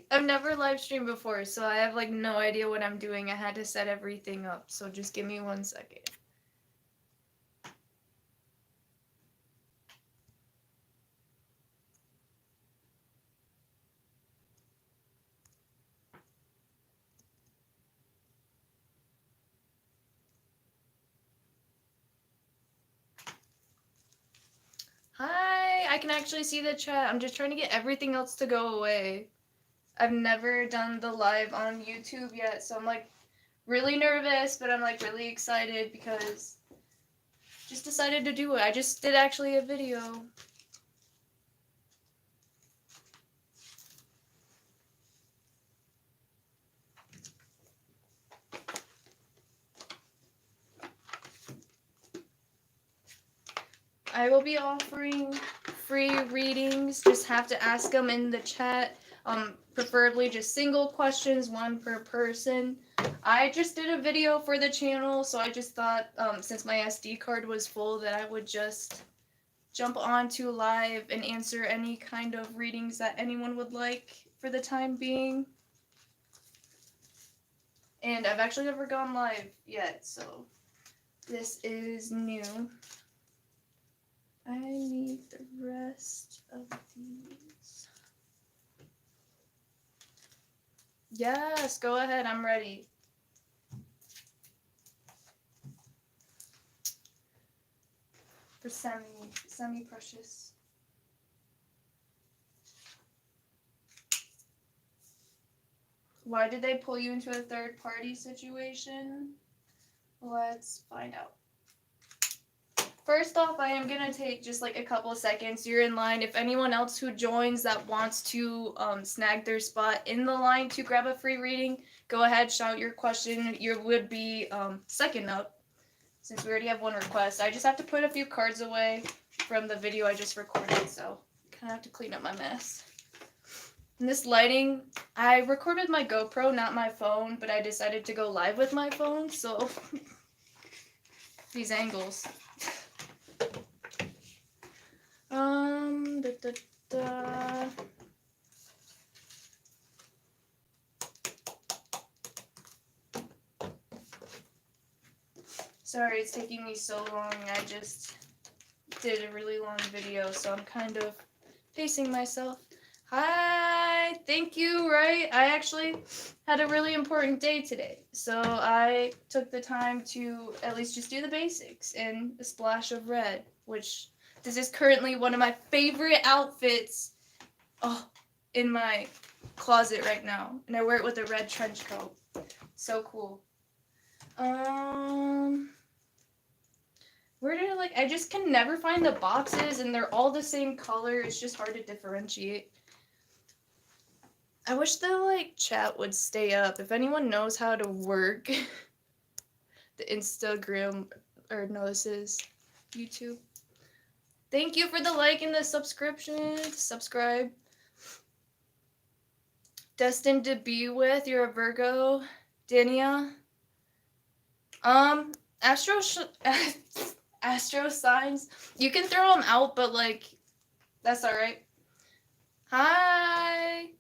I've never live streamed before, so I have like no idea what I'm doing. I had to set everything up, so just give me 1 second. Hi, I can actually see the chat. I'm just trying to get everything else to go away. I've never done the live on YouTube yet, so I'm like really nervous, but I'm like really excited because just decided to do it. I just did actually a video. I will be offering free readings. Just have to ask them in the chat. Preferably just single questions, one per person. I just did a video for the channel, so I just thought since my SD card was full that I would just jump onto live and answer any kind of readings that anyone would like for the time being. And I've actually never gone live yet, so this is new. I need the rest of these. Yes, go ahead, I'm ready. For semi-precious. Why did they pull you into a third-party situation? Let's find out. First off, I am going to take just like a couple of seconds. You're in line. If anyone else who joins that wants to snag their spot in the line to grab a free reading, go ahead, shout your question. You would be second up since we already have one request. I just have to put a few cards away from the video I just recorded, so kind of have to clean up my mess. And this lighting, I recorded my GoPro, not my phone, but I decided to go live with my phone, so these angles. Da, da, da. Sorry it's taking me so long. I just did a really long video, so I'm kind of pacing myself. Hi, thank you, right? I actually had a really important day today, so I took the time to at least just do the basics and a splash of red, which this is currently one of my favorite outfits in my closet right now, and I wear it with a red trench coat. So cool. Where did I just can never find the boxes, and they're all the same color. It's just hard to differentiate. I wish the chat would stay up. If anyone knows how to work the Instagram, or no, this is YouTube. Thank you for the like and the subscribe. Destined to be with, you're a Virgo, Dania. Astro signs. You can throw them out, but that's all right. Hi.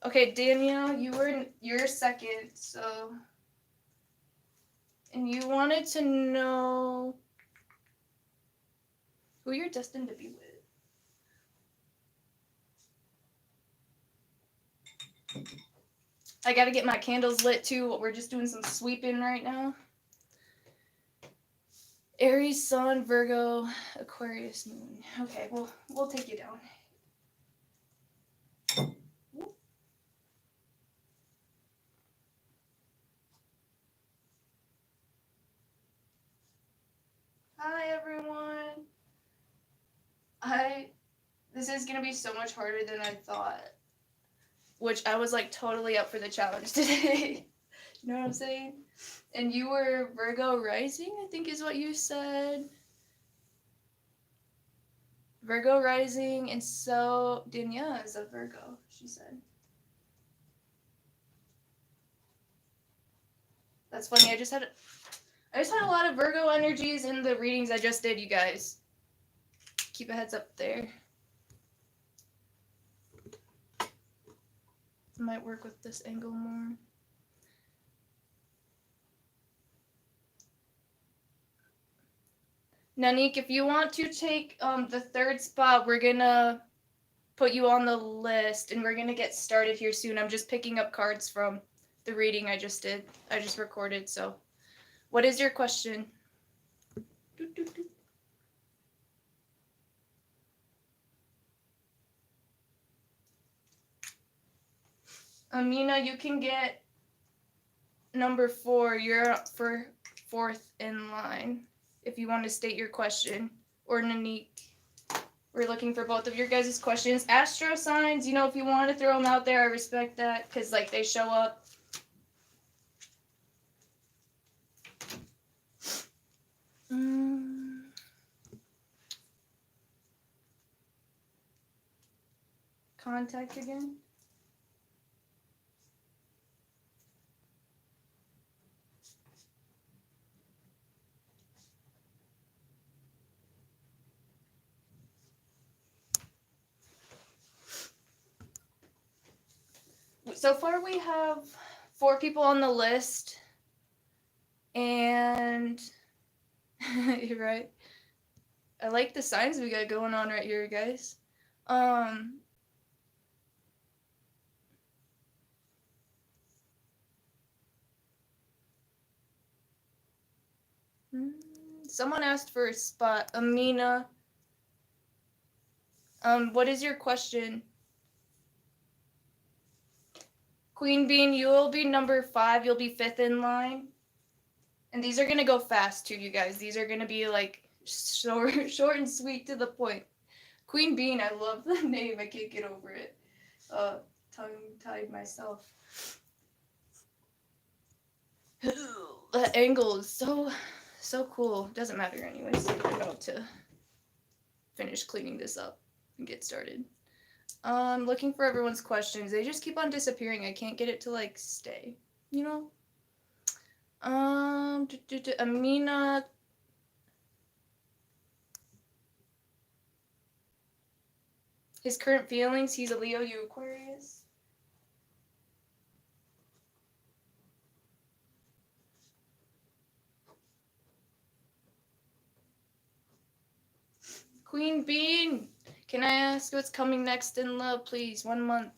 Okay, Danielle, you're second, so. And you wanted to know who you're destined to be with. I gotta get my candles lit too. We're just doing some sweeping right now. Aries, Sun, Virgo, Aquarius, Moon. Okay, we'll take you down. Hi everyone. This is gonna be so much harder than I thought. Which I was totally up for the challenge today. You know what I'm saying? And you were Virgo rising, I think is what you said. Virgo rising, and so Danielle is a Virgo, she said. That's funny. I just had a lot of Virgo energies in the readings I just did, you guys. Keep a heads up there. Might work with this angle more. Nanik, if you want to take the third spot, we're gonna put you on the list and we're gonna get started here soon. I'm just picking up cards from the reading I just did. I just recorded, so. What is your question? Amina, you can get number 4. You're up for 4th in line if you want to state your question. Or Nanik. We're looking for both of your guys' questions. Astro signs, you know, if you want to throw them out there, I respect that because, like, they show up. Contact again. So far we have 4 people on the list. And you're right. I like the signs we got going on right here, guys. Someone asked for a spot. Amina. What is your question? Queen Bean, you will be number 5. You'll be 5th in line. And these are going to go fast, too, you guys. These are going to be, like, short and sweet to the point. Queen Bean, I love the name. I can't get over it. Tongue-tied myself. That angle is so cool. Doesn't matter anyways. I'm about to finish cleaning this up and get started. Looking for everyone's questions. They just keep on disappearing. I can't get it to, like, stay. You know? Amina. His current feelings. He's a Leo, you Aquarius. Queen Bean. Can I ask what's coming next in love, please? 1 month.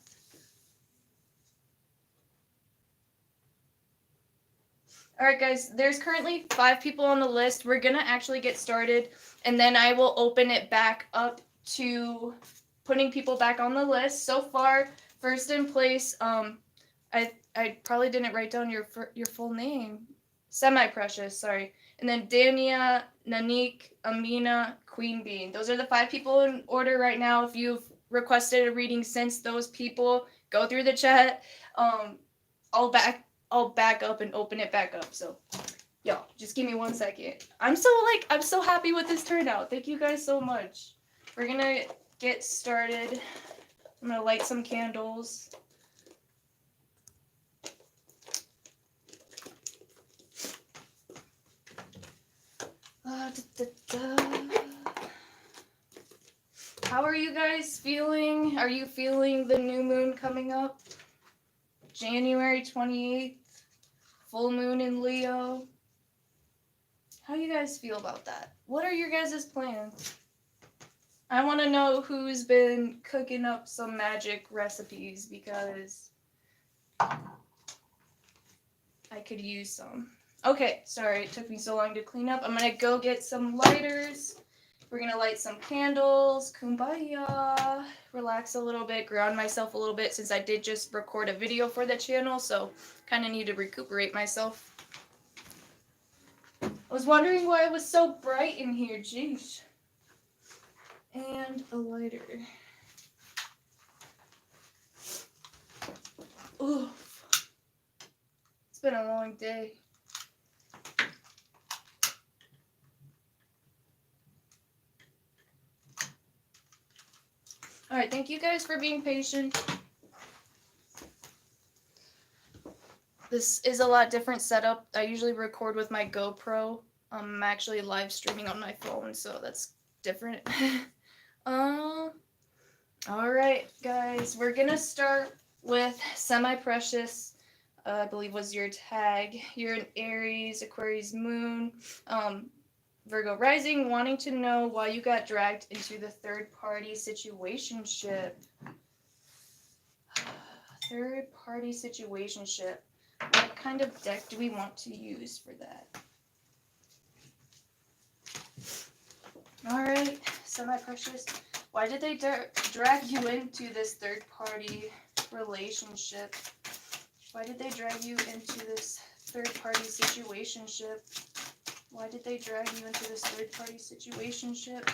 Alright, guys. There's currently 5 people on the list. We're going to actually get started. And then I will open it back up to putting people back on the list. So far, first in place, I probably didn't write down your full name. Semi-Precious, sorry. And then Dania, Nanik, Amina, Queen Bean. Those are the 5 people in order right now. If you've requested a reading since those people, go through the chat. I'll back up and open it back up. So, y'all, just give me 1 second. I'm so happy with this turnout. Thank you guys so much. We're gonna get started. I'm gonna light some candles. How are you guys feeling? Are you feeling the new moon coming up? January 28th, full moon in Leo. How do you guys feel about that? What are your guys' plans? I want to know who's been cooking up some magic recipes because I could use some. Okay, sorry, it took me so long to clean up. I'm gonna go get some lighters. We're gonna light some candles. Kumbaya. Relax a little bit, ground myself a little bit since I did just record a video for the channel, so kind of need to recuperate myself. I was wondering why it was so bright in here, jeez. And a lighter. Oof. It's been a long day. Alright, thank you guys for being patient. This is a lot different setup. I usually record with my GoPro. I'm actually live streaming on my phone, so that's different. Alright, guys, we're gonna start with Semi-Precious, I believe was your tag. You're an Aries, Aquarius moon, Virgo rising, wanting to know why you got dragged into the third-party situationship. Third-party situationship. What kind of deck do we want to use for that? Alright, Semi-Precious. Why did they drag you into this third-party relationship? Why did they drag you into this third-party situationship? Why did they drag you into this third-party situationship?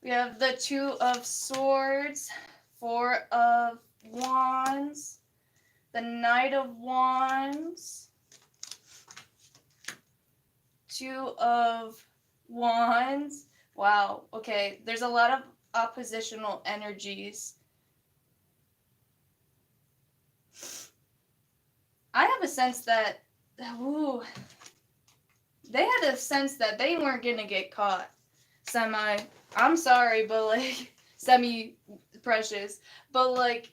We have the Two of Swords, Four of Wands, the Knight of Wands, Two of Wands. Wow, okay, there's a lot of oppositional energies. I have a sense that, ooh, they had a sense that they weren't gonna get caught. I'm sorry, but like, Semi-Precious, but like,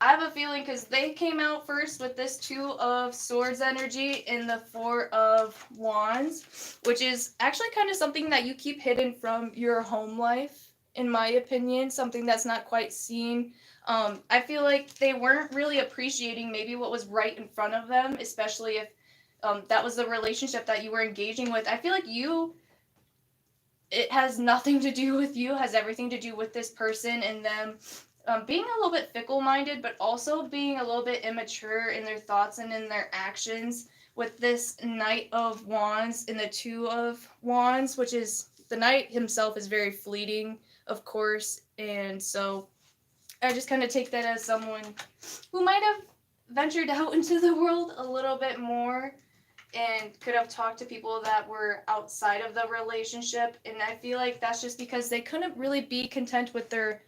I have a feeling because they came out first with this Two of Swords energy and the Four of Wands, which is actually kind of something that you keep hidden from your home life, in my opinion, something that's not quite seen. I feel like they weren't really appreciating maybe what was right in front of them, especially if that was the relationship that you were engaging with. I feel like it has nothing to do with you, has everything to do with this person and them being a little bit fickle-minded, but also being a little bit immature in their thoughts and in their actions with this Knight of Wands and the Two of Wands, which is, the Knight himself is very fleeting, of course, and so I just kind of take that as someone who might have ventured out into the world a little bit more and could have talked to people that were outside of the relationship, and I feel like that's just because they couldn't really be content with their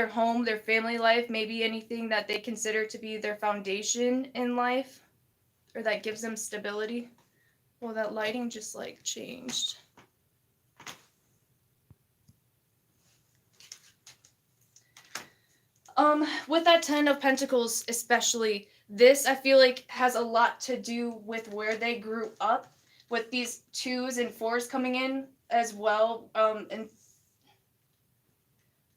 home, their family life, maybe anything that they consider to be their foundation in life or that gives them stability. Well, that lighting just like changed. With that Ten of Pentacles especially, this I feel like has a lot to do with where they grew up, with these twos and fours coming in as well. And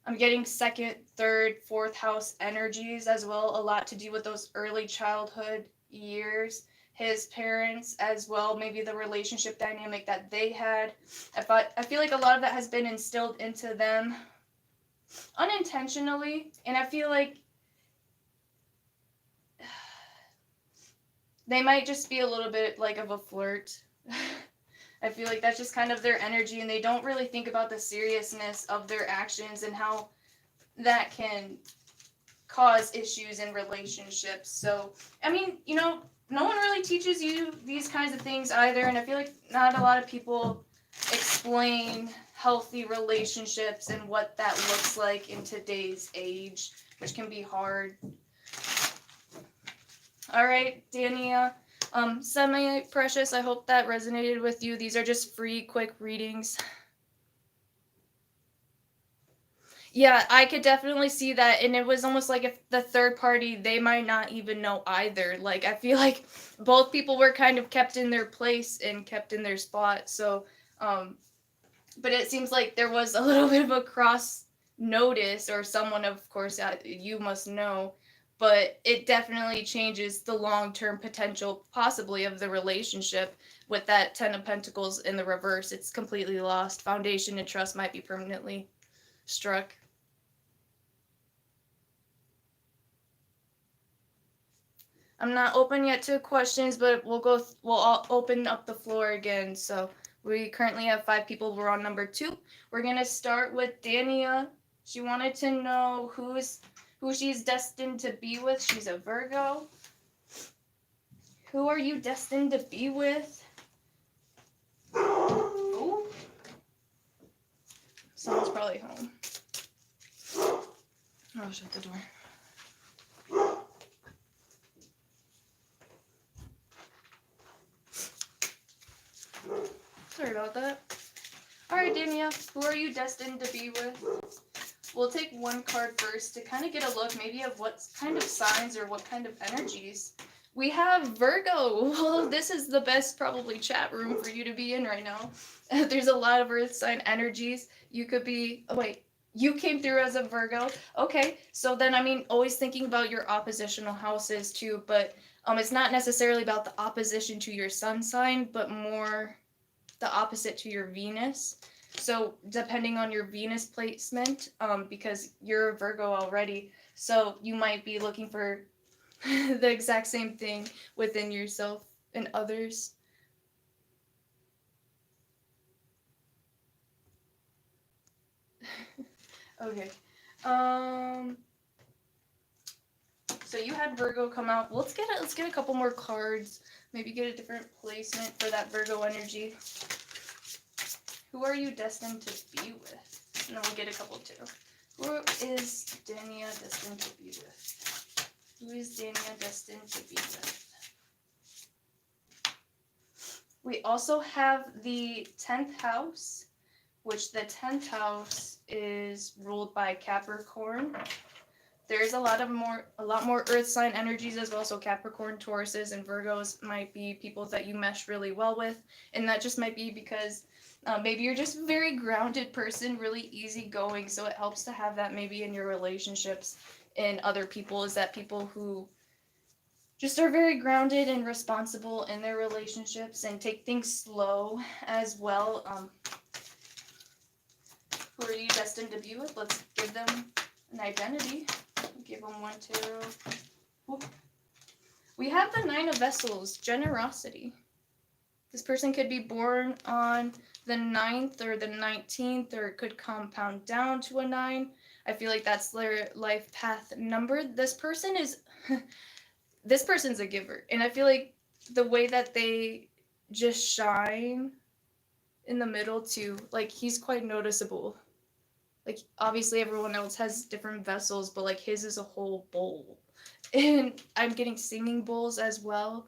I'm getting second, third, fourth house energies as well, a lot to do with those early childhood years, his parents as well, maybe the relationship dynamic that they had. I feel like a lot of that has been instilled into them unintentionally, and I feel like they might just be a little bit like of a flirt. I feel like that's just kind of their energy, and they don't really think about the seriousness of their actions and how that can cause issues in relationships. So, I mean, no one really teaches you these kinds of things either, and I feel like not a lot of people explain healthy relationships and what that looks like in today's age, which can be hard. All right, Dania. Semi-Precious, I hope that resonated with you. These are just free, quick readings. Yeah, I could definitely see that, and it was almost like if the third party, they might not even know either. Like, I feel like both people were kind of kept in their place and kept in their spot, so, but it seems like there was a little bit of a cross notice, or someone, of course, you must know, but it definitely changes the long-term potential, possibly, of the relationship. With that Ten of Pentacles in the reverse, it's completely lost. Foundation and trust might be permanently struck. I'm not open yet to questions, but we'll all open up the floor again. So we currently have 5 people. We're on number 2. We're gonna start with Dania. She wanted to know who she's destined to be with. She's a Virgo. Who are you destined to be with? Oh, someone's probably home. I'll shut the door. Sorry about that. Alright, Dania, who are you destined to be with? we'll take one card first to kind of get a look maybe of what kind of signs or what kind of energies. We have Virgo. Well, this is the best probably chat room for you to be in right now. There's a lot of earth sign energies. You could be, oh wait, you came through as a Virgo. Okay, so then I mean, always thinking about your oppositional houses too, but it's not necessarily about the opposition to your sun sign, but more the opposite to your Venus. So depending on your Venus placement, because you're a Virgo already, so you might be looking for the exact same thing within yourself and others. Okay. So you had Virgo come out. Let's get a couple more cards. Maybe get a different placement for that Virgo energy. Who are you destined to be with? And then we'll get a couple too. Who is Dania destined to be with? Who is Dania destined to be with? We also have the 10th house, which the 10th house is ruled by Capricorn. There's a lot more earth sign energies as well. So Capricorn, Tauruses, and Virgos might be people that you mesh really well with. And that just might be because maybe you're just a very grounded person, really easygoing. So it helps to have that maybe in your relationships and other people, is that people who just are very grounded and responsible in their relationships and take things slow as well. Who are you destined to be with? Let's give them an identity. Give them 1, 2. Ooh. We have the 9 of Vessels, generosity. This person could be born on the 9th or the 19th, or it could compound down to a 9. I feel like that's their life path number. This person is, this person's a giver. And I feel like the way that they just shine in the middle too, like he's quite noticeable. Like, obviously everyone else has different vessels, but like his is a whole bowl. And I'm getting singing bowls as well.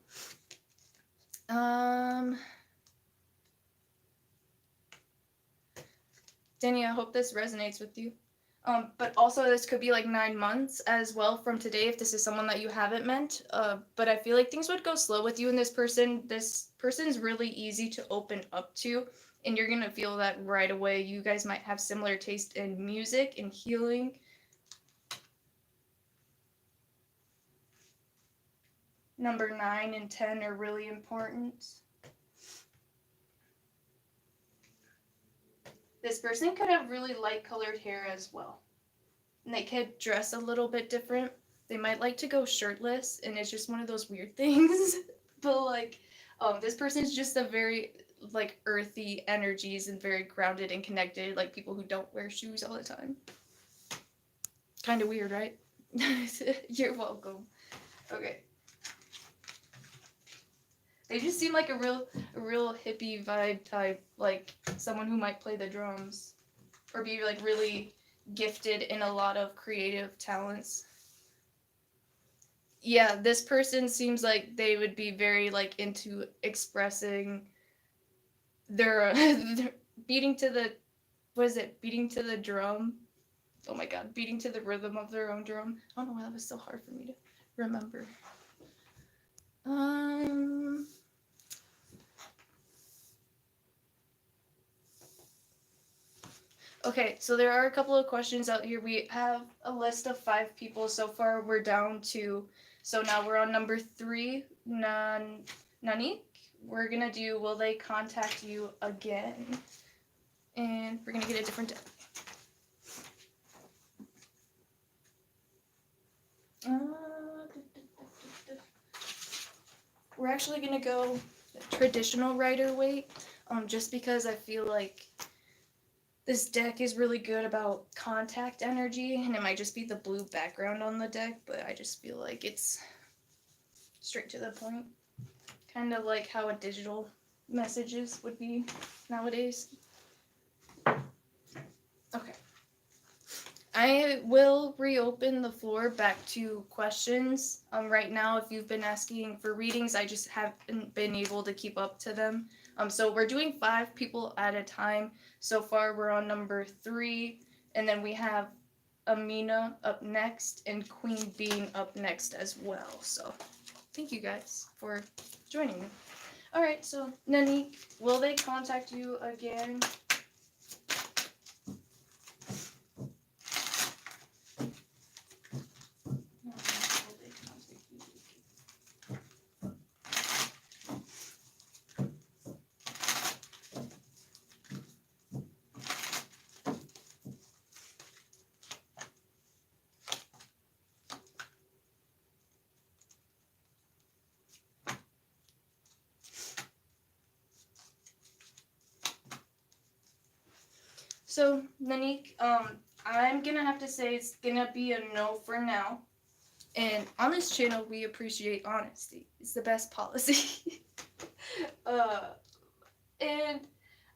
Danny, I hope this resonates with you. But also this could be like 9 months as well from today if this is someone that you haven't met. But I feel like things would go slow with you and this person. This person's really easy to open up to. And you're going to feel that right away. You guys might have similar taste in music and healing. Number 9 and 10 are really important. This person could have really light colored hair as well. And they could dress a little bit different. They might like to go shirtless, and it's just one of those weird things. But like, this person is just a very like earthy energies and very grounded and connected, like people who don't wear shoes all the time. Kind of weird, right? You're welcome. Okay. They just seem like a real hippie vibe type, like someone who might play the drums or be like really gifted in a lot of creative talents. Yeah, this person seems like they would be very like into expressing their beating to the, what is it? Beating to the drum. Oh my god, beating to the rhythm of their own drum. I don't know why that was so hard for me to remember. Okay, so there are a couple of questions out here. We have a list of 5 people so far. We're down to, so now we're on number 3, Nanik. We're gonna do, will they contact you again? And we're gonna get a different deck. We're actually gonna go traditional Rider-Waite, just because I feel like this deck is really good about contact energy, and it might just be the blue background on the deck, but I just feel like it's straight to the point. Kind of like how a digital messages would be nowadays. Okay. I will reopen the floor back to questions. Right now, if you've been asking for readings, I just haven't been able to keep up to them. So we're doing 5 people at a time. So far, we're on number 3, and then we have Amina up next and Queen Bean up next as well. So thank you guys for joining me. All right, so Nanique, will they contact you again? So, Nanique, I'm gonna have to say it's gonna be a no for now. And on this channel, we appreciate honesty. It's the best policy. And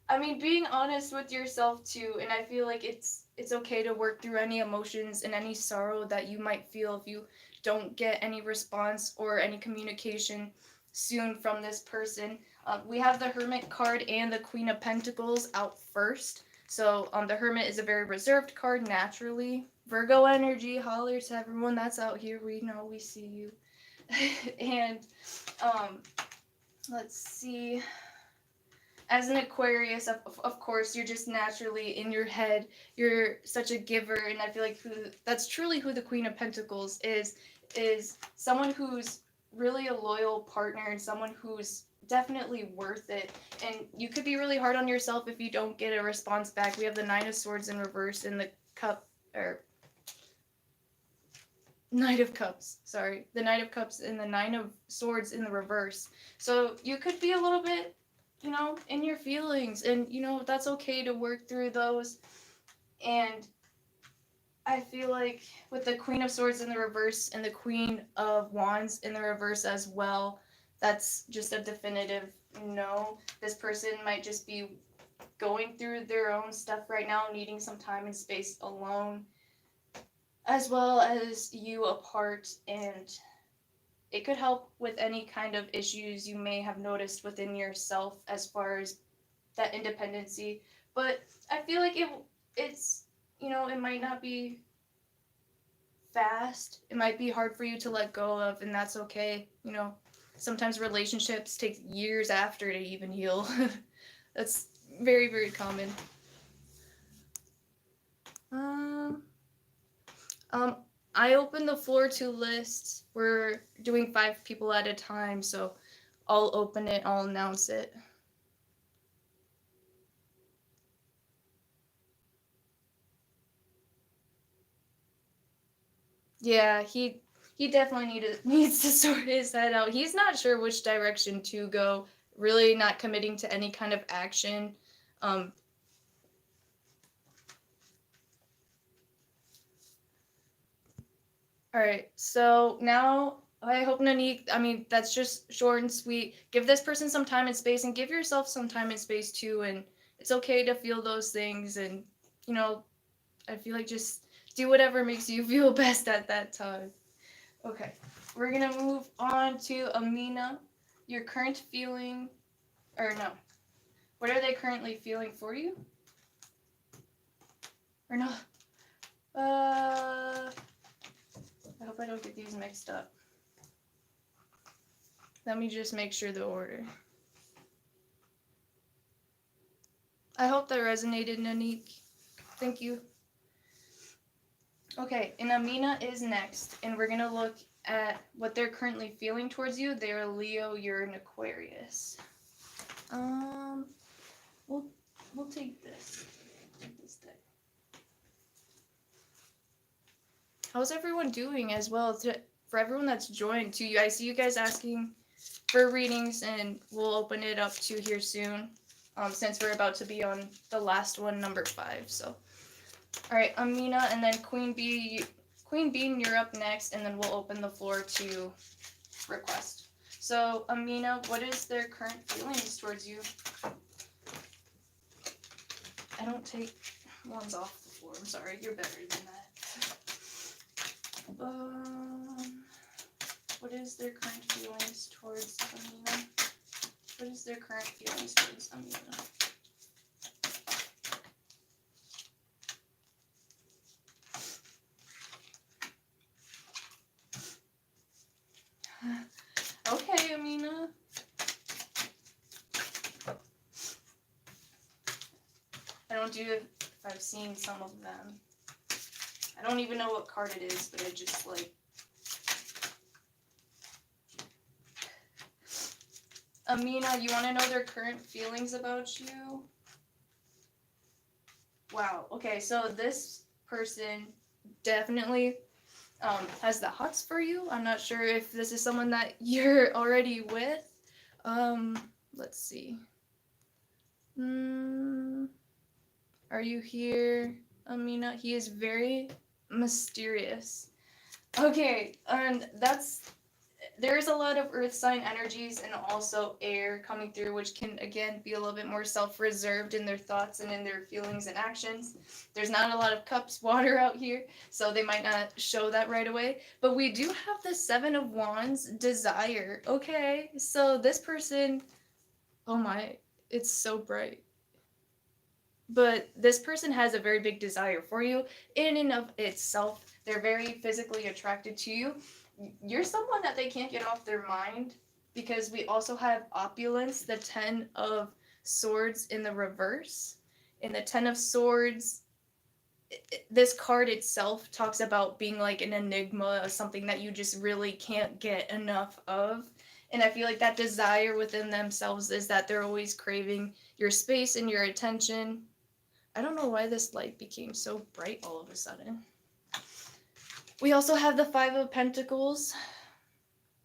I mean, being honest with yourself too, and I feel like it's okay to work through any emotions and any sorrow that you might feel if you don't get any response or any communication soon from this person. We have the Hermit card and the Queen of Pentacles out first. So the Hermit is a very reserved card naturally. Virgo energy, holler to everyone that's out here. We know, we see you. And let's see. As an Aquarius, of course, you're just naturally in your head. You're such a giver, and I feel like that's truly who the Queen of Pentacles is someone who's really a loyal partner and someone who's definitely worth it. And you could be really hard on yourself if you don't get a response back. We have the Nine of Swords in reverse and the Knight of Cups. Sorry, the Knight of Cups and the Nine of Swords in the reverse. So you could be a little bit, in your feelings, and that's okay to work through those. And I feel like with the Queen of Swords in the reverse and the Queen of Wands in the reverse as well, that's just a definitive no. This person might just be going through their own stuff right now, needing some time and space alone, as well as you apart, and it could help with any kind of issues you may have noticed within yourself as far as that independency. But I feel like it's it might not be fast. It might be hard for you to let go of, and that's okay. Sometimes relationships take years after to even heal. That's very, very common. I opened the floor to lists. We're doing 5 people at a time, so I'll open it, I'll announce it. Yeah, he definitely needs to sort his head out. He's not sure which direction to go, really not committing to any kind of action. All right, so now I hope Nanique, that's just short and sweet. Give this person some time and space, and give yourself some time and space too, and it's okay to feel those things, and I feel like just do whatever makes you feel best at that time. Okay, we're gonna move on to Amina. Your current feeling, or no, what are they currently feeling for you? Or no? I hope I don't get these mixed up. Let me just make sure the order. I hope that resonated, Nanique. Thank you. Okay, and Amina is next, and we're gonna look at what they're currently feeling towards you. They're Leo, you're an Aquarius. We'll take this. Take this deck. How's everyone doing as well? For everyone that's joined too, I see you guys asking for readings, and we'll open it up to here soon, since we're about to be on the last one, number 5. So, all right, Amina, and then Queen Bean, you're up next, and then we'll open the floor to request. So, Amina, what is their current feelings towards you? I don't take ones off the floor. I'm sorry. You're better than that. What is their current feelings towards Amina? What is their current feelings towards Amina? around you if I've seen some of them. I don't even know what card it is, but I just like... Amina, you want to know their current feelings about you? Wow. Okay, so this person definitely has the hots for you. I'm not sure if this is someone that you're already with. Let's see. Are you here, Amina? He is very mysterious. Okay, and there's a lot of earth sign energies and also air coming through, which can again be a little bit more self-reserved in their thoughts and in their feelings and actions. There's not a lot of cups water out here, so they might not show that right away. But we do have the Seven of Wands, desire. Okay, so this person, oh my, it's so bright. But this person has a very big desire for you in and of itself. They're very physically attracted to you. You're someone that they can't get off their mind, because we also have opulence, the 10 of swords in the reverse. In the 10 of swords, this card itself talks about being like an enigma, something that you just really can't get enough of. And I feel like that desire within themselves is that they're always craving your space and your attention. I don't know why this light became so bright all of a sudden. We also have the Five of Pentacles,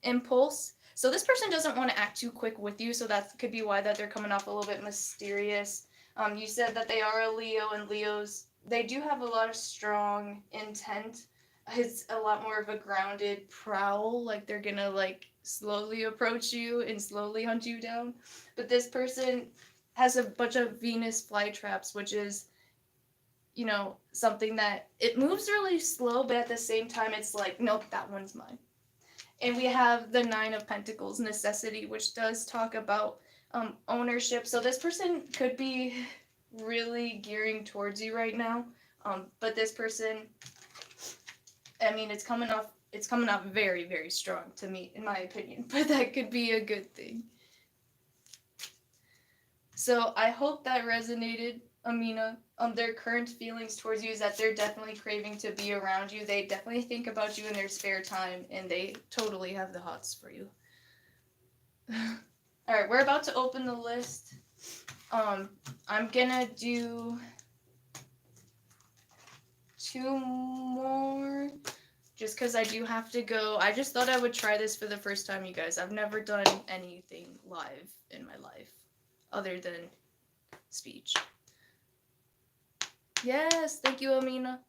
impulse. So this person doesn't want to act too quick with you, so that could be why that they're coming off a little bit mysterious. You said that they are a Leo, and Leos, they do have a lot of strong intent. It's a lot more of a grounded prowl, like they're gonna like slowly approach you and slowly hunt you down. But this person has a bunch of Venus flytraps, which is, you know, something that it moves really slow, but at the same time it's like, nope, that one's mine. And we have the Nine of Pentacles, necessity, which does talk about ownership. So this person could be really gearing towards you right now. But this person, I mean, it's coming off very, very strong to me, in my opinion. But that could be a good thing. So I hope that resonated, Amina. Their current feelings towards you is that they're definitely craving to be around you. They definitely think about you in their spare time, and they totally have the hots for you. All right, we're about to open the list. I'm gonna do 2 more, just because I do have to go. I just thought I would try this for the first time, you guys. I've never done anything live in my life, other than speech. Yes, thank you, Amina.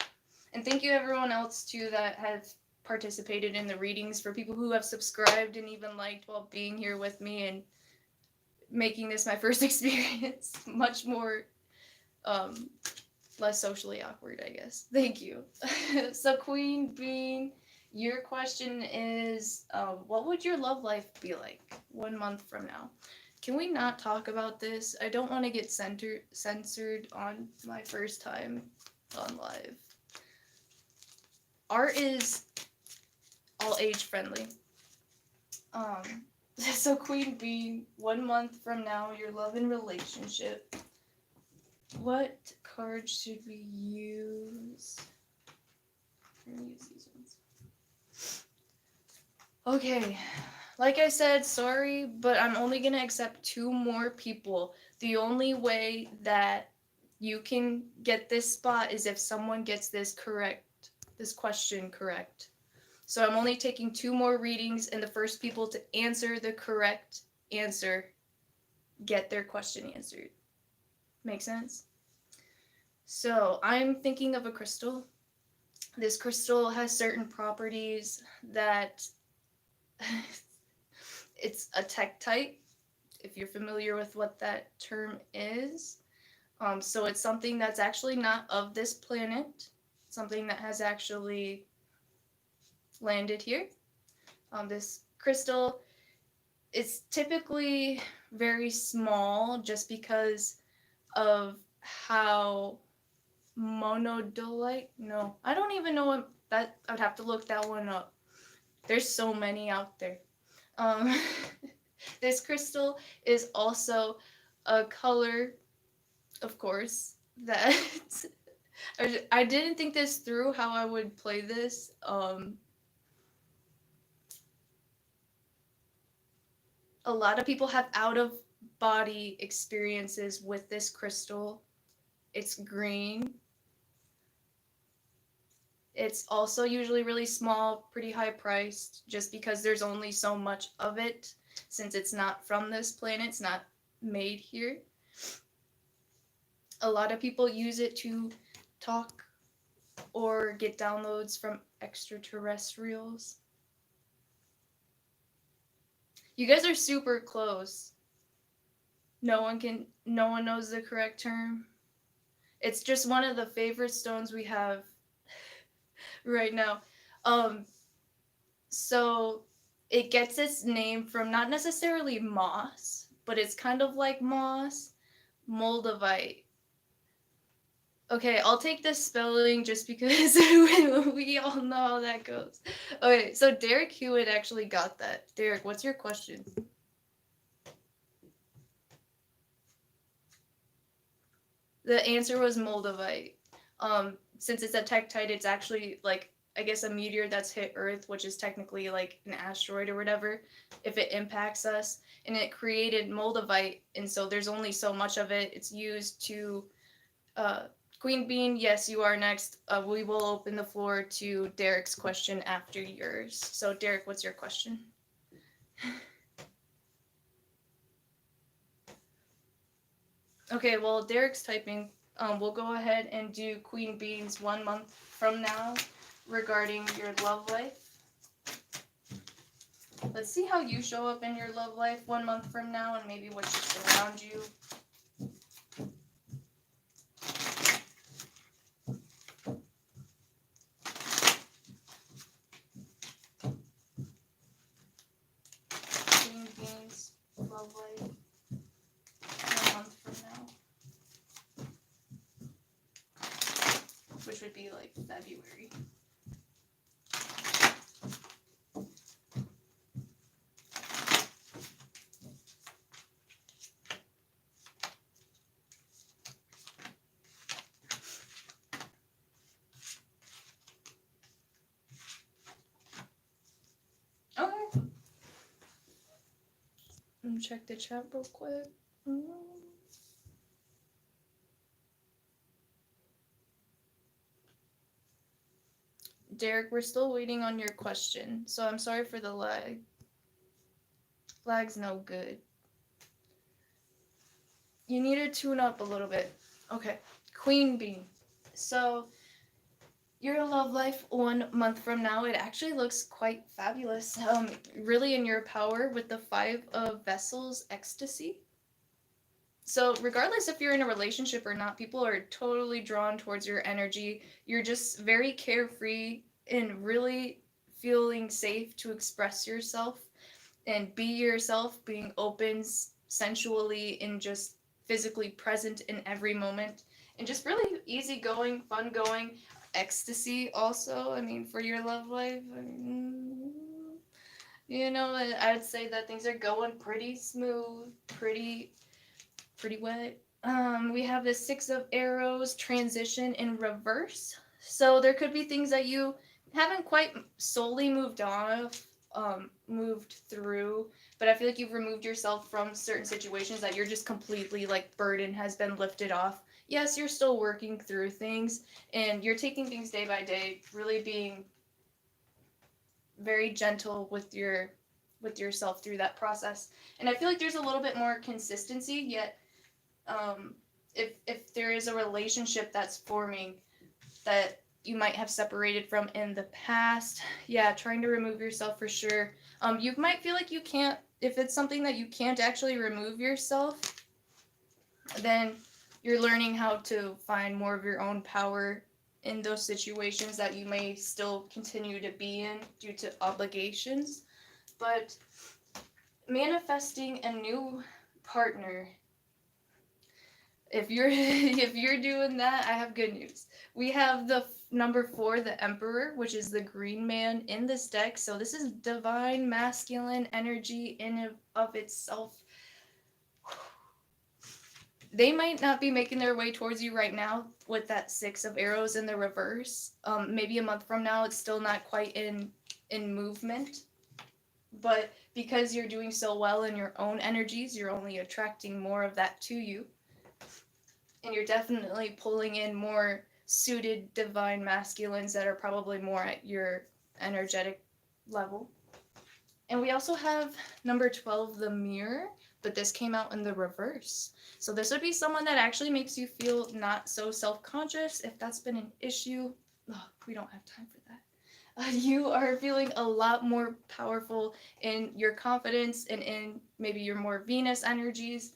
And thank you everyone else too that has participated in the readings, for people who have subscribed and even liked while being here with me and making this my first experience much more less socially awkward, I guess. Thank you. So Queen Bean, your question is, what would your love life be like 1 month from now? Can we not talk about this? I don't want to get censored on my first time on live. Art is all age friendly. So Queen Bee, 1 month from now, your love and relationship. What cards should we use? I'm gonna use these ones. Okay. Like I said, sorry, but I'm only going to accept 2 more people. The only way that you can get this spot is if someone gets this question correct. So I'm only taking 2 more readings, and the first people to answer the correct answer get their question answered. Make sense? So I'm thinking of a crystal. This crystal has certain properties that... It's a tektite, if you're familiar with what that term is. So it's something that's actually not of this planet, something that has actually landed here. This crystal is typically very small, just because of how monodolite. No, I don't even know what that. I'd have to look that one up. There's so many out there. This crystal is also a color, of course, that I didn't think this through how I would play this. A lot of people have out of body experiences with this crystal. It's green. It's also usually really small, pretty high priced, just because there's only so much of it since it's not from this planet, it's not made here. A lot of people use it to talk or get downloads from extraterrestrials. You guys are super close. No one knows the correct term. It's just one of the favorite stones we have right now. Um so it gets its name from not necessarily moss, but it's kind of like moss, moldavite. Okay, I'll take the spelling just because we all know how that goes. Okay, so Derek Hewitt actually got that. Derek, what's your question? The answer was moldavite. Since it's a tektite, it's actually like I guess a meteor that's hit Earth, which is technically like an asteroid or whatever, if it impacts us, and it created moldavite, and so there's only so much of it. It's used to Queen Bean, yes, you are next. We will open the floor to Derek's question after yours. So, Derek, what's your question? Okay, well, Derek's typing. We'll go ahead and do Queen Bean's 1 month from now regarding your love life. Let's see how you show up in your love life 1 month from now and maybe what's just around you. Queen Bean's love life 1 month from now, which would be like February. Okay. Let me check the chat real quick. Derek, we're still waiting on your question, so I'm sorry for the lag. Lag's no good. You need to tune up a little bit. Okay, Queen Bean. So, your love life 1 month from now, it actually looks quite fabulous. Really in your power with the 5 of Vessels ecstasy. So, regardless if you're in a relationship or not, people are totally drawn towards your energy. You're just very carefree and really feeling safe to express yourself and be yourself, being open sensually and just physically present in every moment. And just really easygoing, fun going. Ecstasy, also, I mean, for your love life. You know, I'd say that things are going pretty smooth, pretty wet. We have the 6 of Arrows transition in reverse. So there could be things that you haven't quite solely moved through, but I feel like you've removed yourself from certain situations that you're just completely like burden has been lifted off. Yes, you're still working through things and you're taking things day by day, really being very gentle with yourself through that process. And I feel like there's a little bit more consistency, yet if there is a relationship that's forming that you might have separated from in the past, yeah, trying to remove yourself for sure. You might feel like you can't, if it's something that you can't actually remove yourself, then you're learning how to find more of your own power in those situations that you may still continue to be in due to obligations. But manifesting a new partner, if you're if you're doing that, I have good news. We have the number 4, the Emperor, which is the green man in this deck. So this is divine masculine energy in of itself. they might not be making their way towards you right now with that 6 of Arrows in the reverse. Maybe a month from now, it's still not quite in movement. But because you're doing so well in your own energies, you're only attracting more of that to you. And you're definitely pulling in more suited divine masculines that are probably more at your energetic level. And we also have number 12, the Mirror, but this came out in the reverse. So this would be someone that actually makes you feel not so self-conscious. If that's been an issue, we don't have time for that. You are feeling a lot more powerful in your confidence and in maybe your more Venus energies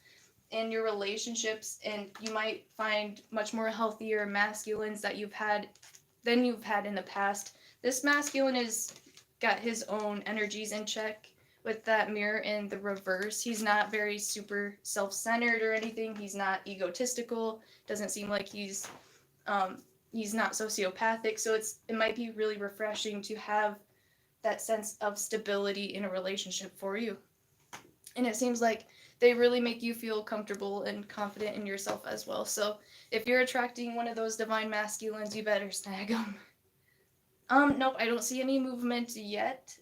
in your relationships, and you might find much more healthier masculines that you've had than you've had in the past. This masculine is got his own energies in check with that Mirror in the reverse. He's not very super self-centered or anything. He's not egotistical. Doesn't seem like he's not sociopathic. So it might be really refreshing to have that sense of stability in a relationship for you. And it seems like they really make you feel comfortable and confident in yourself as well. So if you're attracting one of those divine masculines, you better snag them. Nope, I don't see any movement yet.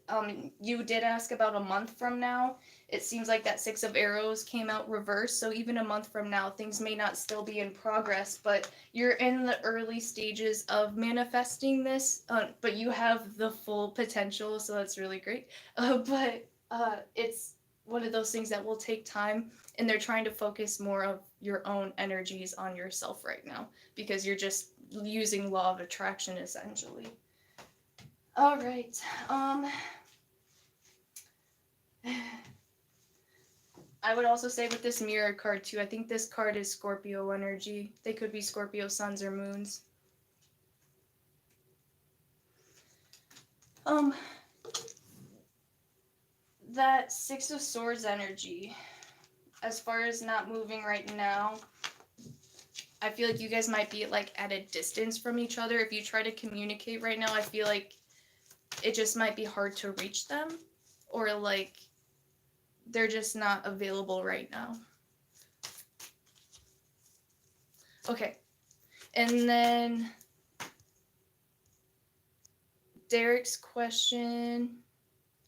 You did ask about a month from now. It seems like that 6 of Arrows came out reversed, so even a month from now, things may not still be in progress, but you're in the early stages of manifesting this, but you have the full potential, so that's really great. But it's one of those things that will take time, and they're trying to focus more of your own energies on yourself right now, because you're just using law of attraction, essentially. All right. I would also say with this Mirror card too, I think this card is Scorpio energy. They could be Scorpio suns or moons. That 6 of Swords energy, as far as not moving right now, I feel like you guys might be like at a distance from each other. If you try to communicate right now, I feel like it just might be hard to reach them, or like they're just not available right now. Okay. And then Derek's question,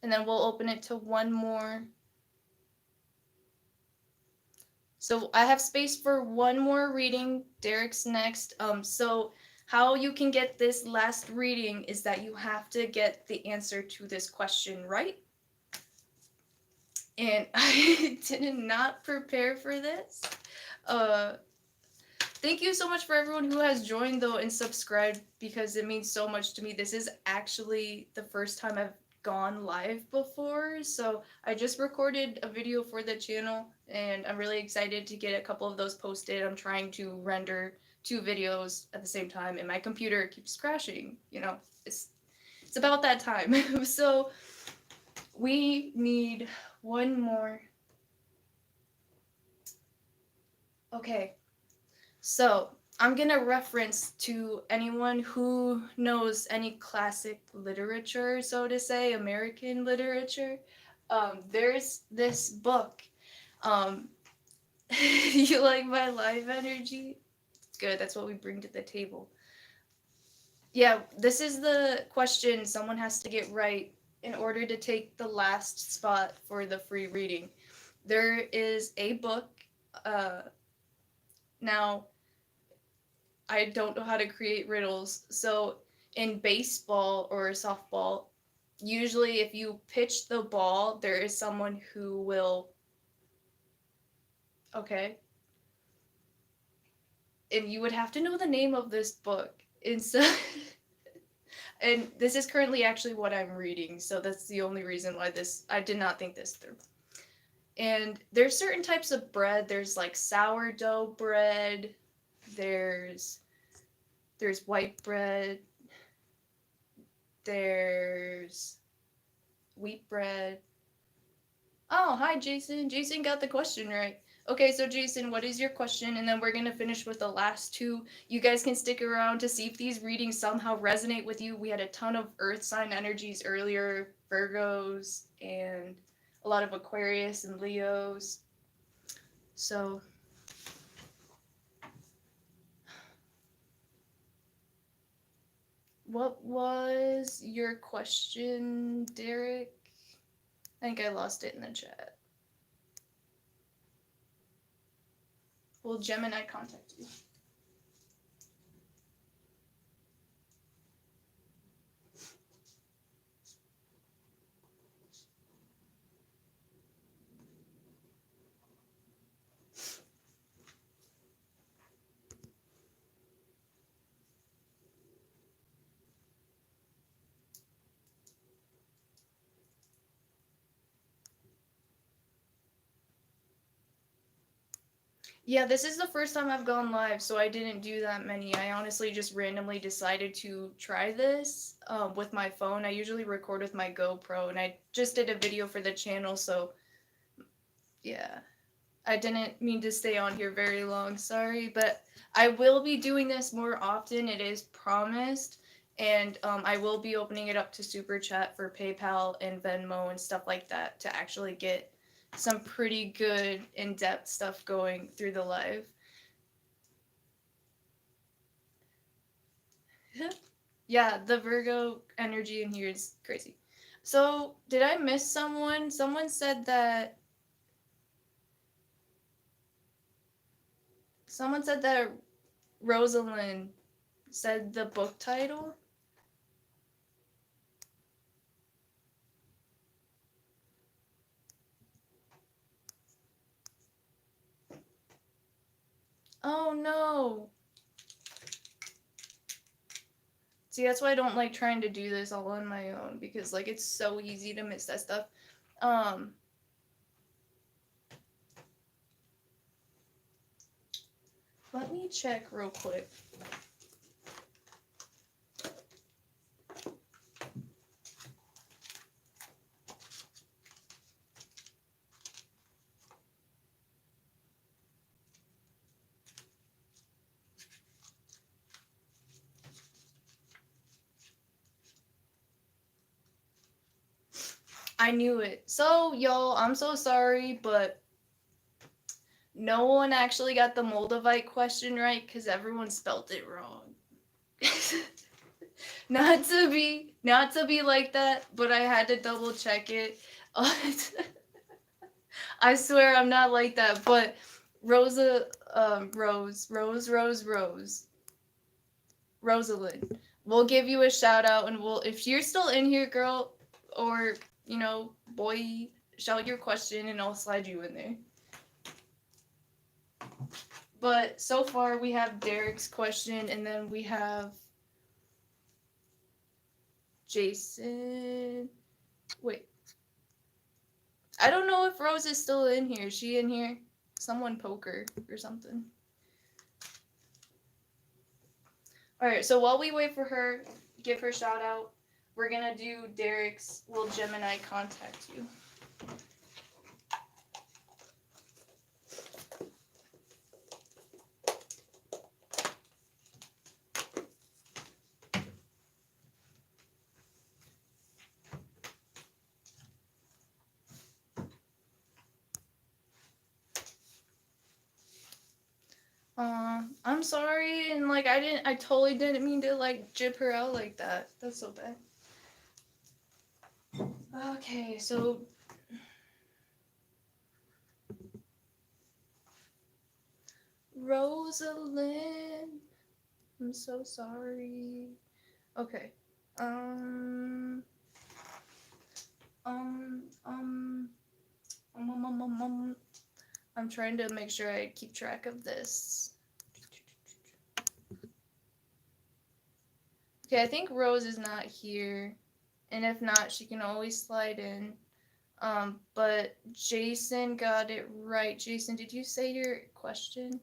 and then we'll open it to one more. So I have space for one more reading. Derek's next. So how you can get this last reading is that you have to get the answer to this question right. And I did not prepare for this. Thank you so much for everyone who has joined though and subscribed, because it means so much to me. This is actually the first time I've gone live before, so I just recorded a video for the channel and I'm really excited to get a couple of those posted. I'm trying to render 2 videos at the same time and my computer keeps crashing. You know, it's about that time. So we need one more. Okay. So I'm gonna reference to anyone who knows any classic literature, so to say, American literature. There's this book. You like my live energy? It's good. That's what we bring to the table. Yeah, this is the question someone has to get right in order to take the last spot for the free reading. There is a book. Now, I don't know how to create riddles. So in baseball or softball, usually if you pitch the ball, there is someone who will. Okay. And you would have to know the name of this book. And so, and this is currently actually what I'm reading, so that's the only reason why I did not think this through. And there's certain types of bread. There's like sourdough bread. There's white bread. There's wheat bread. Oh, hi, Jason. Jason got the question right. Okay, so Jason, what is your question? And then we're going to finish with the last 2. You guys can stick around to see if these readings somehow resonate with you. We had a ton of earth sign energies earlier, Virgos, and a lot of Aquarius and Leos. So What was your question, Derek? I think I lost it in the chat. Will Gemini contact you? Yeah, this is the first time I've gone live, so I didn't do that many. I honestly just randomly decided to try this with my phone. I usually record with my GoPro, and I just did a video for the channel, so yeah. I didn't mean to stay on here very long, sorry, but I will be doing this more often, it is promised, and I will be opening it up to Super Chat for PayPal and Venmo and stuff like that to actually get some pretty good in-depth stuff going through the live. Yeah, the Virgo energy in here is crazy. So, did I miss someone? Someone said that Rosalind said the book title. Oh no. See, that's why I don't like trying to do this all on my own, because like it's so easy to miss that stuff. Let me check real quick. I knew it. So, y'all, I'm so sorry, but no one actually got the Moldavite question right because everyone spelt it wrong. not to be like that, but I had to double check it. I swear I'm not like that, but Rosalind. We'll give you a shout out, and if you're still in here, girl, or boy, shout your question, and I'll slide you in there. But so far we have Derek's question, and then we have Jason. Wait. I don't know if Rose is still in here. Is she in here? Someone poke her or something. Alright, so while we wait for her, give her shout out, we're gonna do Derek's Will Gemini contact you? I'm sorry, and like I totally didn't mean to like jib her out like that. That's so bad. Okay, so Rosalind, I'm so sorry. Okay. I'm trying to make sure I keep track of this. Okay, I think Rose is not here, and if not, she can always slide in. But Jason got it right. Jason, did you say your question?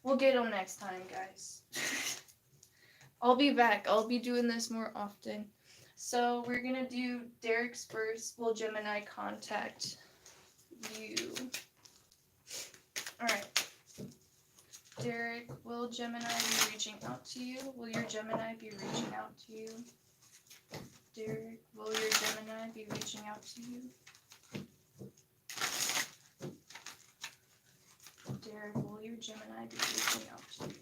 We'll get him next time, guys. I'll be back. I'll be doing this more often. So we're gonna do Derek's first. Will Gemini contact you? Alright. Derek, will Gemini be reaching out to you? Will your Gemini be reaching out to you? Derek, will your Gemini be reaching out to you? Derek, will your Gemini be reaching out to you?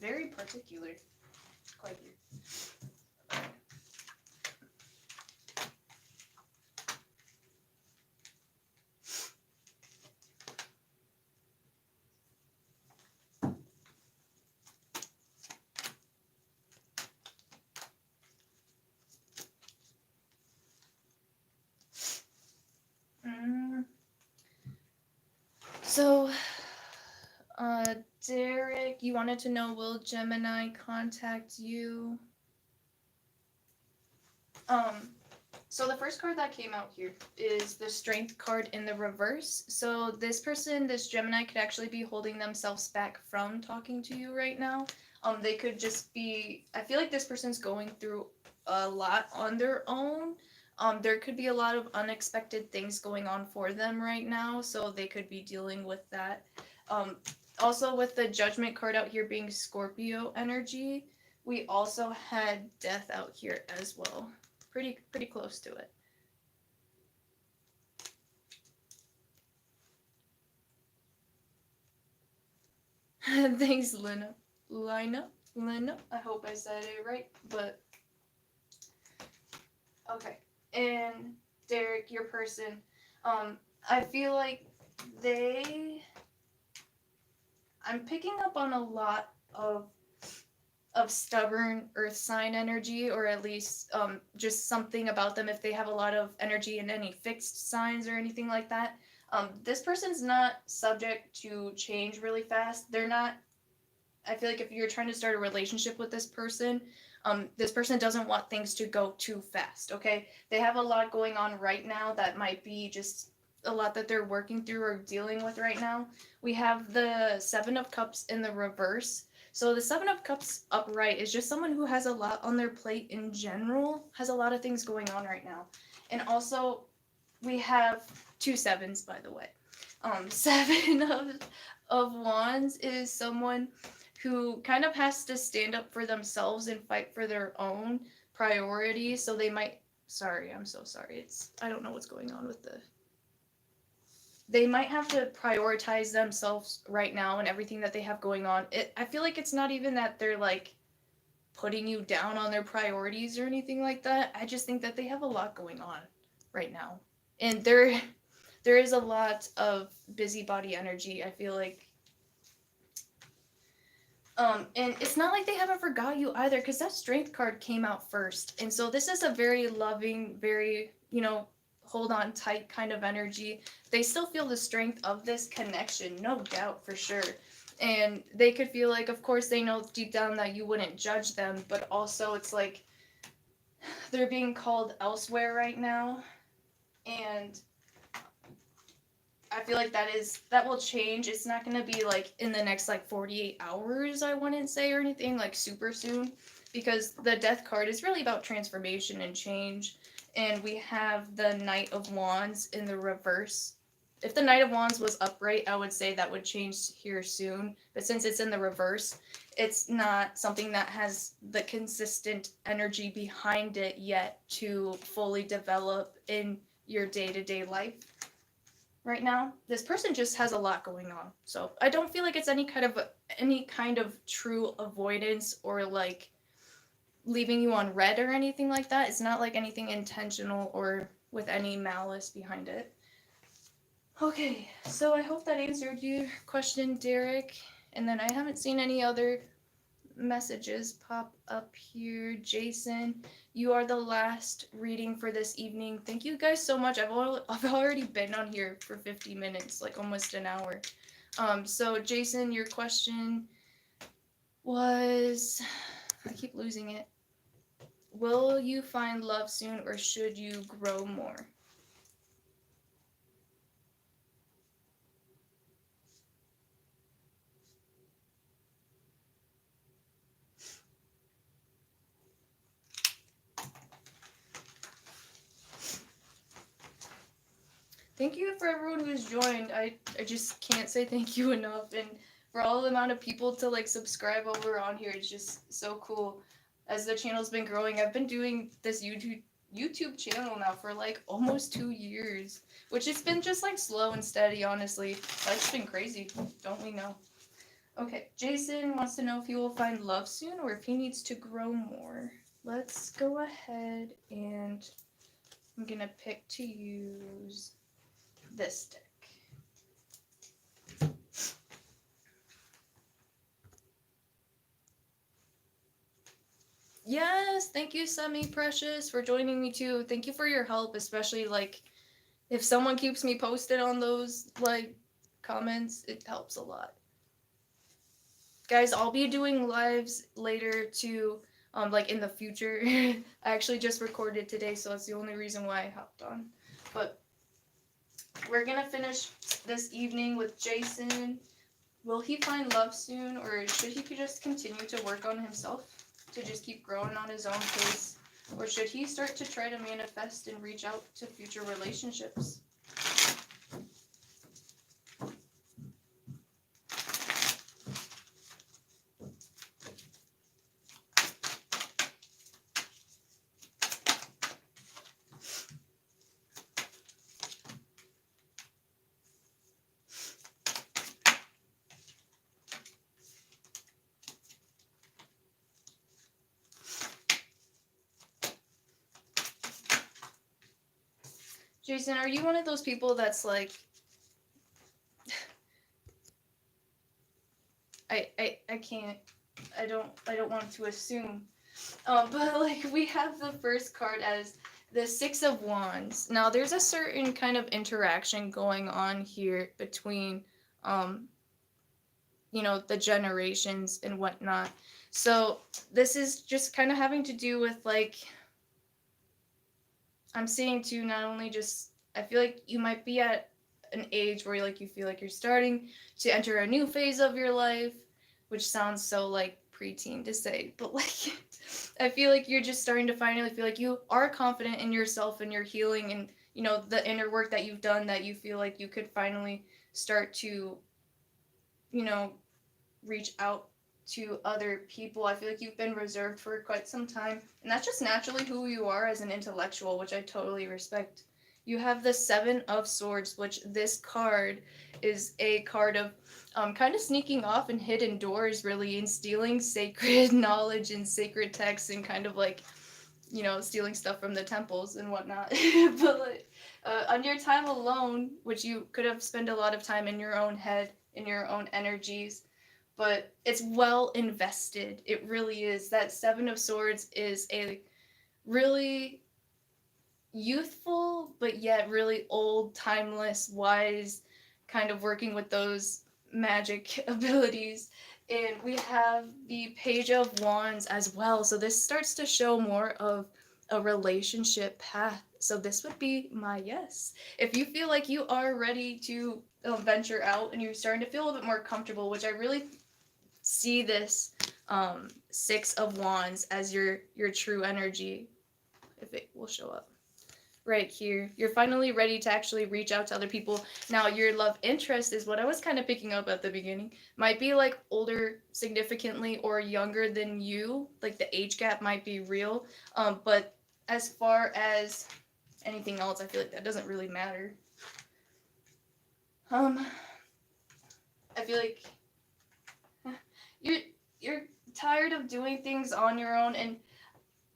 Very particular. Quite weird. So, Derek, you wanted to know, will Gemini contact you? So the first card that came out here is the Strength card in the reverse. So this person, this Gemini, could actually be holding themselves back from talking to you right now. They could just be, I feel like this person's going through a lot on their own. There could be a lot of unexpected things going on for them right now, so they could be dealing with that. Also, with the Judgment card out here being Scorpio energy, we also had Death out here as well. Pretty close to it. Thanks, Lina. Lina. I hope I said it right, but okay. And Derek, your person, I feel like I'm picking up on a lot of stubborn earth sign energy, or at least just something about them if they have a lot of energy in any fixed signs or anything like that. This person's not subject to change really fast. They're not, I feel like if you're trying to start a relationship with this person doesn't want things to go too fast, okay? They have a lot going on right now that might be just a lot that they're working through or dealing with right now. We have the Seven of Cups in the reverse. So the Seven of Cups upright is just someone who has a lot on their plate in general, has a lot of things going on right now. And also, we have two sevens, by the way. Seven of Wands is someone who kind of has to stand up for themselves and fight for their own priorities. So they might, sorry, I'm so sorry. I don't know what's going on with they might have to prioritize themselves right now and everything that they have going on. I feel like it's not even that they're like putting you down on their priorities or anything like that. I just think that they have a lot going on right now. And there is a lot of busybody energy, I feel like. And it's not like they haven't forgot you either, because that Strength card came out first. And so this is a very loving, very, hold on tight kind of energy. They still feel the strength of this connection, no doubt, for sure. And they could feel like, of course, they know deep down that you wouldn't judge them, but also it's like they're being called elsewhere right now. And I feel like that will change. It's not going to be like in the next like 48 hours, I wouldn't say, or anything like super soon, because the Death card is really about transformation and change. And we have the Knight of Wands in the reverse. If the Knight of Wands was upright, I would say that would change here soon. But since it's in the reverse, it's not something that has the consistent energy behind it yet to fully develop in your day-to-day life. Right now, this person just has a lot going on. So I don't feel like it's any kind of true avoidance or like leaving you on red or anything like that. It's not like anything intentional or with any malice behind it. Okay, so I hope that answered your question, Derek. And then I haven't seen any other messages pop up here. Jason, you are the last reading for this evening. Thank you guys so much. I've already been on here for 50 minutes, like almost an hour. So Jason, your question was, I keep losing it. Will you find love soon, or should you grow more? Thank you for everyone who's joined. I just can't say thank you enough. And for all the amount of people to like subscribe over on here, it's just so cool. As the channel's been growing, I've been doing this YouTube channel now for like almost 2 years, which has been just like slow and steady, honestly. Life's been crazy, don't we know? Okay, Jason wants to know if he will find love soon or if he needs to grow more. Let's go ahead and I'm gonna pick to use this deck. Yes, thank you, Semi Precious, for joining me too. Thank you for your help, especially like if someone keeps me posted on those like comments, it helps a lot. Guys, I'll be doing lives later too, like in the future. I actually just recorded today, so that's the only reason why I hopped on. But we're gonna finish this evening with Jason. Will he find love soon, or should he just continue to work on himself to just keep growing on his own pace? Or should he start to try to manifest and reach out to future relationships? Jason, are you one of those people that's like, I can't, I don't want to assume, but like we have the first card as the Six of Wands. Now there's a certain kind of interaction going on here between, you know, the generations and whatnot. So this is just kind of having to do with like, I'm seeing too, not only just, I feel like you might be at an age where like you feel like you're starting to enter a new phase of your life, which sounds so like preteen to say, but like I feel like you're just starting to finally feel like you are confident in yourself and your healing and you know the inner work that you've done, that you feel like you could finally start to, you know, reach out to other people. I feel like you've been reserved for quite some time, and that's just naturally who you are as an intellectual, which I totally respect. You have the Seven of Swords, which this card is a card of kind of sneaking off and hidden doors, really, and stealing sacred knowledge and sacred texts, and kind of like, you know, stealing stuff from the temples and whatnot. But like, on your time alone, which you could have spent a lot of time in your own head, in your own energies, but it's well invested. It really is. That Seven of Swords is a really youthful, but yet really old, timeless, wise, kind of working with those magic abilities. And we have the Page of Wands as well. So this starts to show more of a relationship path. So this would be my yes. If you feel like you are ready to venture out and you're starting to feel a little bit more comfortable, which I really see this Six of Wands as your true energy, if it will show up right here. You're finally ready to actually reach out to other people. Now your love interest is what I was kind of picking up at the beginning. Might be like older significantly or younger than you. Like the age gap might be real. But as far as anything else, I feel like that doesn't really matter. I feel like you're tired of doing things on your own, and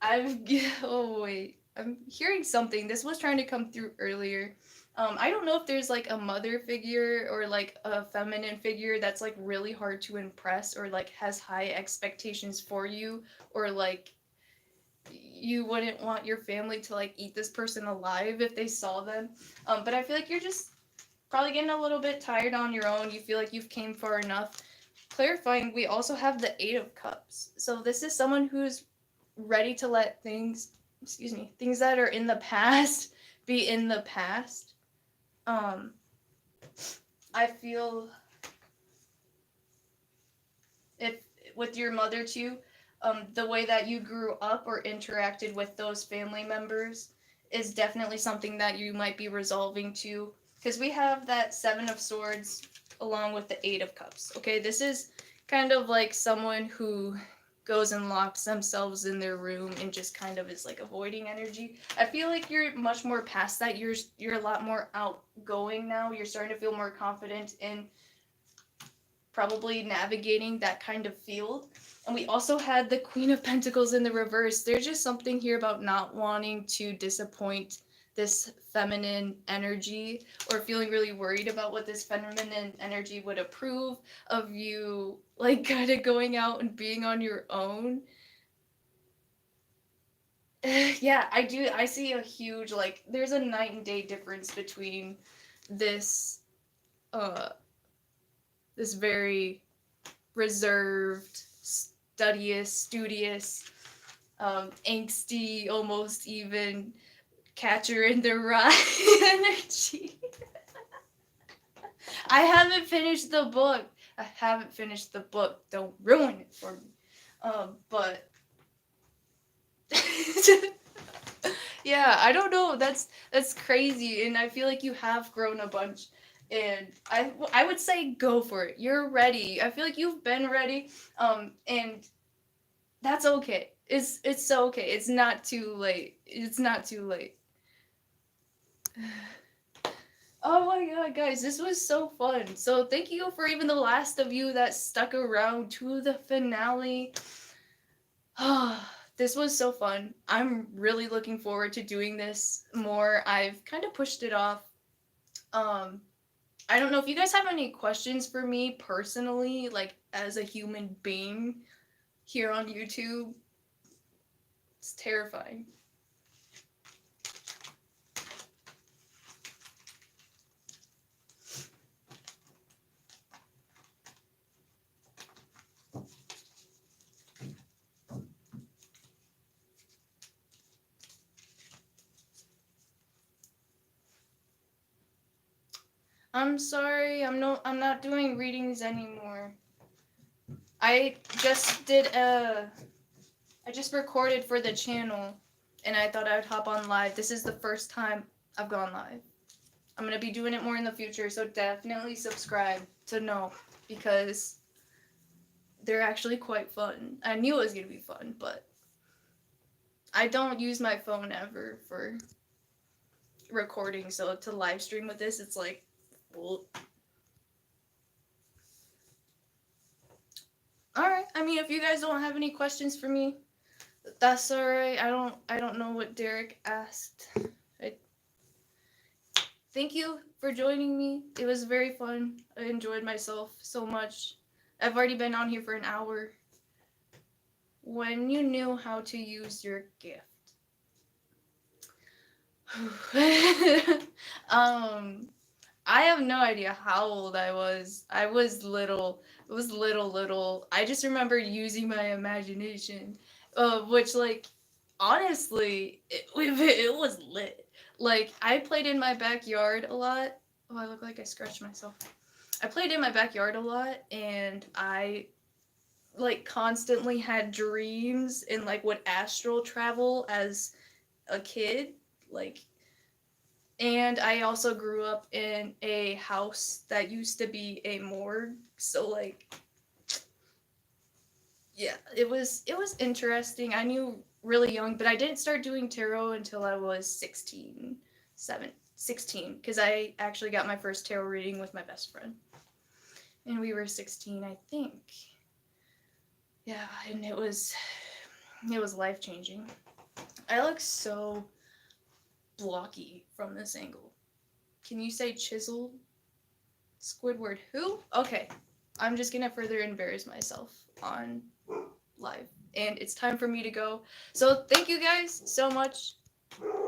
I've oh wait, I'm hearing something. This was trying to come through earlier. I don't know if there's like a mother figure or like a feminine figure that's like really hard to impress or like has high expectations for you, or like you wouldn't want your family to like eat this person alive if they saw them. But I feel like you're just probably getting a little bit tired on your own. You feel like you've came far enough. Clarifying, we also have the Eight of Cups. So this is someone who's ready to let things that are in the past be in the past. I feel if with your mother too, the way that you grew up or interacted with those family members is definitely something that you might be resolving to because we have that Seven of Swords along with the Eight of Cups. Okay, this is kind of like someone who goes and locks themselves in their room and just kind of is like avoiding energy. I feel like you're much more past that. You're a lot more outgoing now. You're starting to feel more confident in probably navigating that kind of field. And we also had the Queen of Pentacles in the reverse. There's just something here about not wanting to disappoint this feminine energy, or feeling really worried about what this feminine energy would approve of you, like kind of going out and being on your own. Yeah, I do. I see a huge, like, there's a night and day difference between this, uh, this very reserved, studious, angsty, almost even Catcher in the Rye energy. I haven't finished the book. Don't ruin it for me. But yeah, I don't know. That's crazy, and I feel like you have grown a bunch. And I would say go for it. You're ready. I feel like you've been ready. And that's okay. It's so okay. It's not too late. It's not too late. Oh my god, guys, this was so fun. So thank you for even the last of you that stuck around to the finale. This was so fun. I'm really looking forward to doing this more. I've kind of pushed it off. I don't know if you guys have any questions for me personally, like as a human being here on YouTube. It's terrifying. I'm sorry, I'm not doing readings anymore. I just recorded for the channel, and I thought I would hop on live. This is the first time I've gone live. I'm gonna be doing it more in the future, so definitely subscribe to know, because they're actually quite fun. I knew it was gonna be fun, but I don't use my phone ever for recording, so to live stream with this, it's like, well. Alright, I mean, if you guys don't have any questions for me, that's alright. I don't know what Derek asked. Thank you for joining me. It was very fun. I enjoyed myself so much. I've already been on here for an hour. When you knew how to use your gift. I have no idea how old I was. I was little. It was little. I just remember using my imagination, which, like, honestly, it was lit. Like, I played in my backyard a lot. Oh, I look like I scratched myself. I played in my backyard a lot, and I, like, constantly had dreams and, like, would astral travel as a kid. Like, and I also grew up in a house that used to be a morgue. So, like, yeah, it was interesting. I knew really young, but I didn't start doing tarot until I was 16, 16, because I actually got my first tarot reading with my best friend. And we were 16, I think. Yeah, and it was life-changing. I look so blocky from this angle. Can you say chiseled? Squidward who? Okay. I'm just gonna further embarrass myself on live. And it's time for me to go. So thank you guys so much.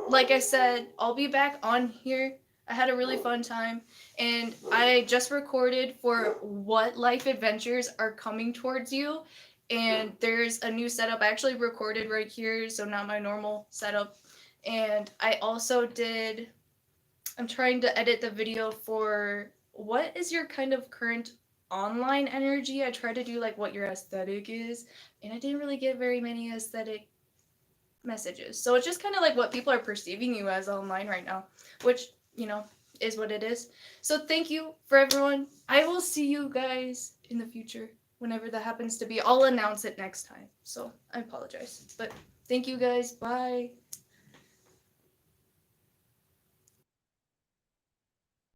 Like I said, I'll be back on here. I had a really fun time. And I just recorded for what life adventures are coming towards you. And there's a new setup. I actually recorded right here, so not my normal setup. And I also did, I'm trying to edit the video for what is your kind of current online energy. I tried to do like what your aesthetic is, and I didn't really get very many aesthetic messages. So it's just kind of like what people are perceiving you as online right now, which, you know, is what it is. So thank you for everyone. I will see you guys in the future whenever that happens to be. I'll announce it next time. So I apologize. But thank you guys. Bye.